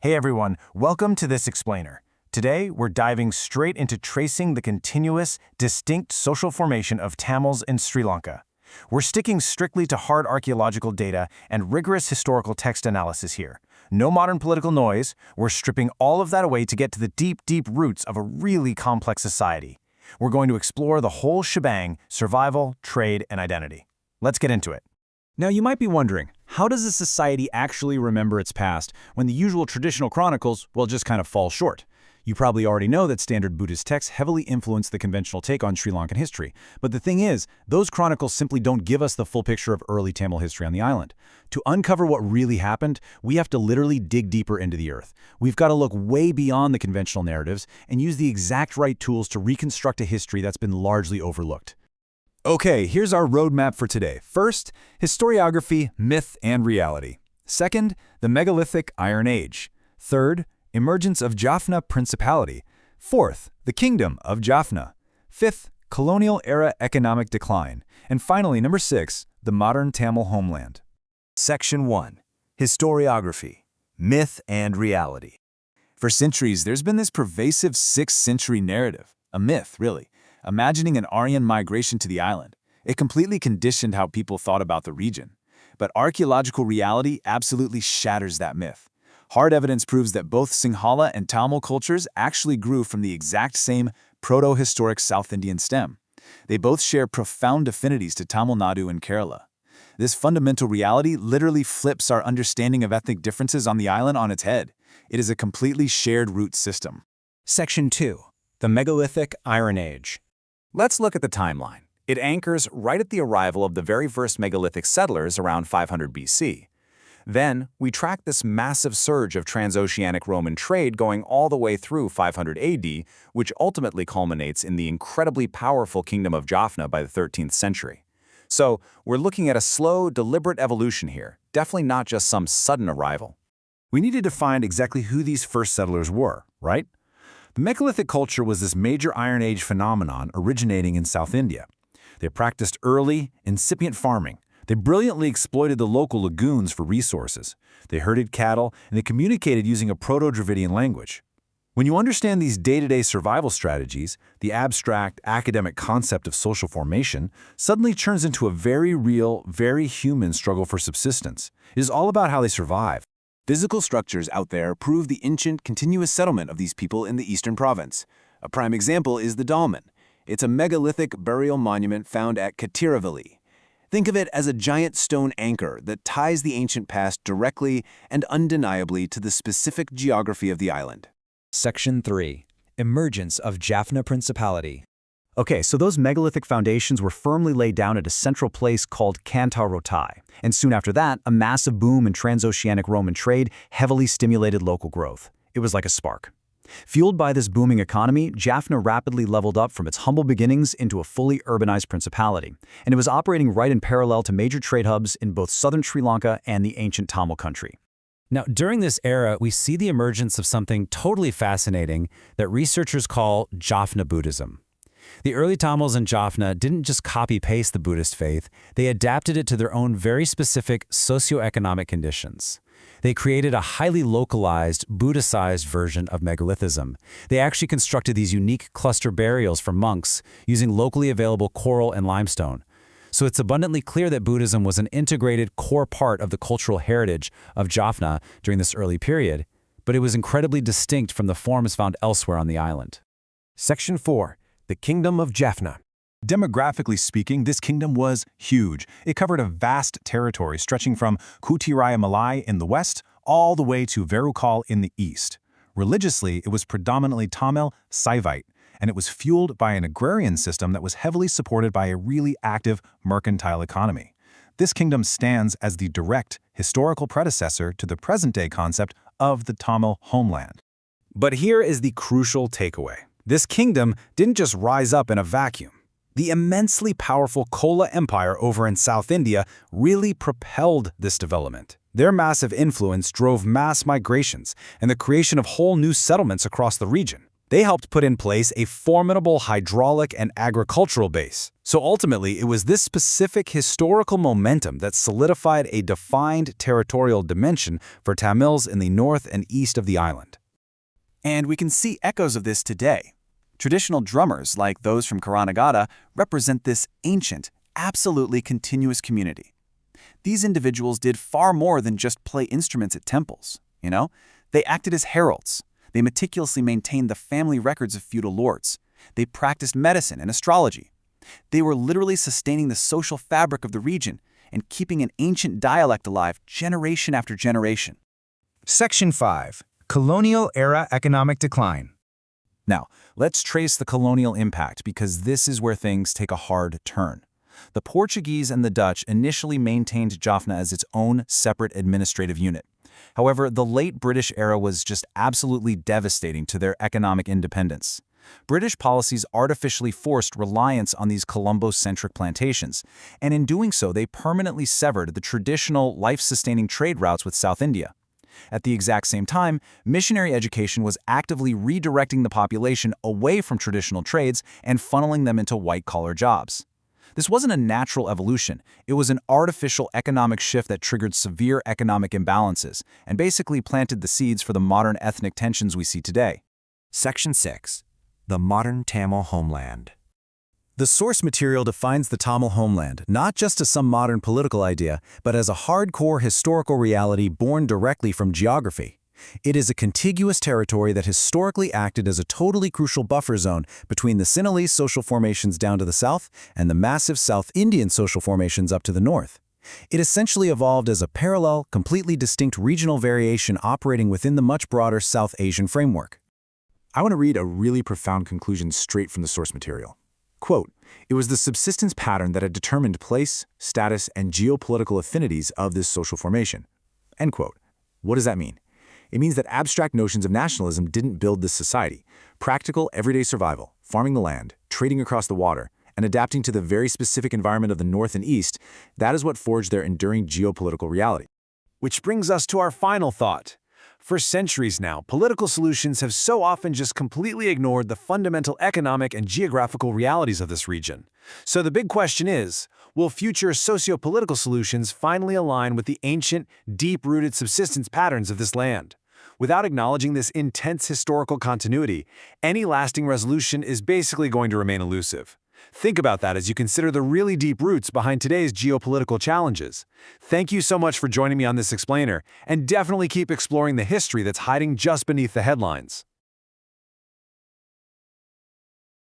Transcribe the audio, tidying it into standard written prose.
Hey everyone, welcome to this explainer. Today, we're diving straight into tracing the continuous, distinct social formation of Tamils in Sri Lanka. We're sticking strictly to hard archaeological data and rigorous historical text analysis here. No modern political noise, we're stripping all of that away to get to the deep roots of a really complex society. We're going to explore the whole shebang: survival, trade, and identity. Let's get into it. Now you might be wondering, how does a society actually remember its past when the usual traditional chronicles, well, just kind of fall short? You probably already know that standard Buddhist texts heavily influence the conventional take on Sri Lankan history. But the thing is, those chronicles simply don't give us the full picture of early Tamil history on the island. To uncover what really happened, we have to literally dig deeper into the earth. We've got to look way beyond the conventional narratives and use the exact right tools to reconstruct a history that's been largely overlooked. Okay, here's our roadmap for today. First, historiography, myth, and reality. Second, the Megalithic Iron Age. Third, emergence of Jaffna Principality. Fourth, the Kingdom of Jaffna. Fifth, colonial-era economic decline. And finally, number 6, the modern Tamil homeland. Section 1. Historiography, Myth and Reality. For centuries, there's been this pervasive 6th century narrative, a myth, really, imagining an Aryan migration to the island. It completely conditioned how people thought about the region. But archaeological reality absolutely shatters that myth. Hard evidence proves that both Sinhala and Tamil cultures actually grew from the exact same proto-historic South Indian stem. They both share profound affinities to Tamil Nadu and Kerala. This fundamental reality literally flips our understanding of ethnic differences on the island on its head. It is a completely shared root system. Section 2. The Megalithic Iron Age. Let's look at the timeline. It anchors right at the arrival of the very first megalithic settlers around 500 BC. Then, we track this massive surge of transoceanic Roman trade going all the way through 500 AD, which ultimately culminates in the incredibly powerful Kingdom of Jaffna by the 13th century. So, we're looking at a slow, deliberate evolution here, definitely not just some sudden arrival. We needed to find exactly who these first settlers were, right? The megalithic culture was this major Iron Age phenomenon originating in South India. They practiced early, incipient farming. They brilliantly exploited the local lagoons for resources. They herded cattle, and they communicated using a Proto-Dravidian language. When you understand these day-to-day survival strategies, the abstract, academic concept of social formation suddenly turns into a very real, very human struggle for subsistence. It is all about how they survive. Physical structures out there prove the ancient, continuous settlement of these people in the eastern province. A prime example is the dolmen. It's a megalithic burial monument found at Katiravali. Think of it as a giant stone anchor that ties the ancient past directly and undeniably to the specific geography of the island. Section 3. Emergence of Jaffna Principality. Okay, so those megalithic foundations were firmly laid down at a central place called Kantar Rotai. And soon after that, a massive boom in transoceanic Roman trade heavily stimulated local growth. It was like a spark. Fueled by this booming economy, Jaffna rapidly leveled up from its humble beginnings into a fully urbanized principality. And it was operating right in parallel to major trade hubs in both southern Sri Lanka and the ancient Tamil country. Now, during this era, we see the emergence of something totally fascinating that researchers call Jaffna Buddhism. The early Tamils in Jaffna didn't just copy-paste the Buddhist faith, they adapted it to their own very specific socioeconomic conditions. They created a highly localized, Buddhicized version of megalithism. They actually constructed these unique cluster burials for monks using locally available coral and limestone. So it's abundantly clear that Buddhism was an integrated core part of the cultural heritage of Jaffna during this early period, but it was incredibly distinct from the forms found elsewhere on the island. Section 4. The Kingdom of Jaffna. Demographically speaking, this kingdom was huge. It covered a vast territory stretching from Kutiraya Malai in the west all the way to Verukal in the east. Religiously, it was predominantly Tamil Saivite, and it was fueled by an agrarian system that was heavily supported by a really active mercantile economy. This kingdom stands as the direct historical predecessor to the present-day concept of the Tamil homeland. But here is the crucial takeaway. This kingdom didn't just rise up in a vacuum. The immensely powerful Chola Empire over in South India really propelled this development. Their massive influence drove mass migrations and the creation of whole new settlements across the region. They helped put in place a formidable hydraulic and agricultural base. So ultimately, it was this specific historical momentum that solidified a defined territorial dimension for Tamils in the north and east of the island. And we can see echoes of this today. Traditional drummers, like those from Karanagada, represent this ancient, absolutely continuous community. These individuals did far more than just play instruments at temples, They acted as heralds. They meticulously maintained the family records of feudal lords. They practiced medicine and astrology. They were literally sustaining the social fabric of the region and keeping an ancient dialect alive generation after generation. Section 5. Colonial-era economic decline. Now, let's trace the colonial impact because this is where things take a hard turn. The Portuguese and the Dutch initially maintained Jaffna as its own separate administrative unit. However, the late British era was just absolutely devastating to their economic independence. British policies artificially forced reliance on these Colombo-centric plantations, and in doing so, they permanently severed the traditional life-sustaining trade routes with South India. At the exact same time, missionary education was actively redirecting the population away from traditional trades and funneling them into white-collar jobs. This wasn't a natural evolution, it was an artificial economic shift that triggered severe economic imbalances and basically planted the seeds for the modern ethnic tensions we see today. Section 6. The modern Tamil homeland. The source material defines the Tamil homeland not just as some modern political idea, but as a hardcore historical reality born directly from geography. It is a contiguous territory that historically acted as a totally crucial buffer zone between the Sinhalese social formations down to the south and the massive South Indian social formations up to the north. It essentially evolved as a parallel, completely distinct regional variation operating within the much broader South Asian framework. I want to read a really profound conclusion straight from the source material. Quote, "It was the subsistence pattern that had determined place, status, and geopolitical affinities of this social formation." End quote. What does that mean? It means that abstract notions of nationalism didn't build this society. Practical, everyday survival, farming the land, trading across the water, and adapting to the very specific environment of the North and East, that is what forged their enduring geopolitical reality. Which brings us to our final thought. For centuries now, political solutions have so often just completely ignored the fundamental economic and geographical realities of this region. So the big question is, will future socio-political solutions finally align with the ancient, deep-rooted subsistence patterns of this land? Without acknowledging this intense historical continuity, any lasting resolution is basically going to remain elusive. Think about that as you consider the really deep roots behind today's geopolitical challenges. Thank you so much for joining me on this explainer, and definitely keep exploring the history that's hiding just beneath the headlines.